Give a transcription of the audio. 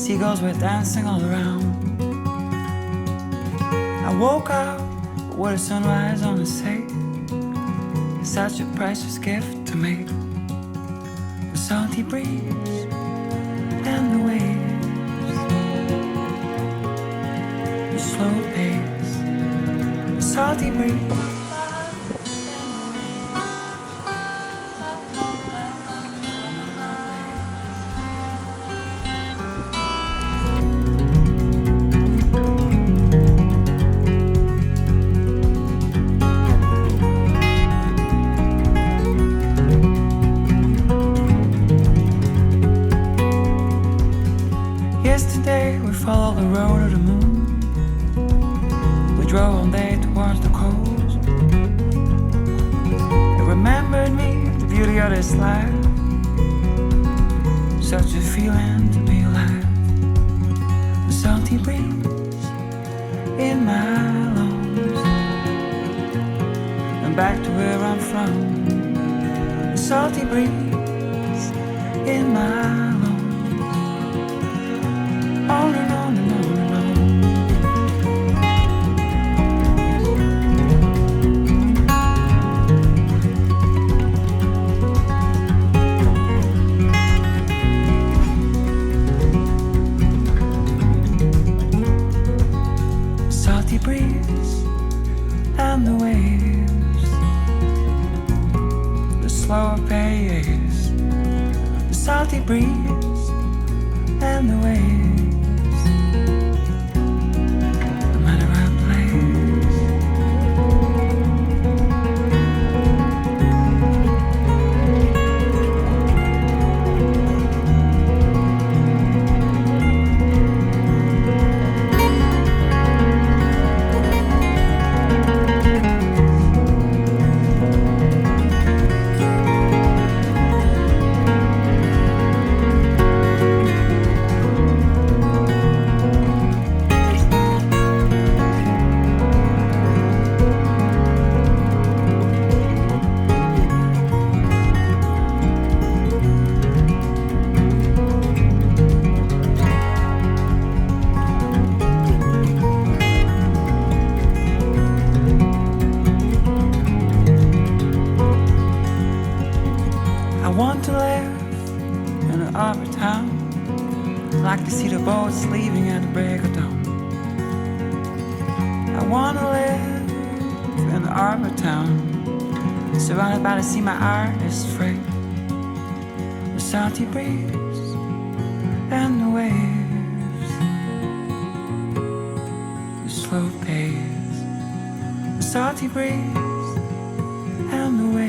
seagulls were dancing all around. I woke up with a sunrise on the sea. Such a precious gift to me. The salty breeze and the waves, the slow pace, the salty breeze. Yesterday we followed the road of the moon. We drove all day towards the coast. It remembered me, the beauty of this life. Such a feeling to be alive. The salty breeze in my lungs, and back to where I'm from. The salty breeze in my lungs. On and on and on and on. Salty breeze and the waves, the slower pace. The salty breeze and the waves. I want to live in an arbor town. I like to see the boats leaving at the break of dawn. I want to live in an arbor town, surrounded by the sea my art is free. The salty breeze and the waves, the slow pace. The salty breeze and the waves.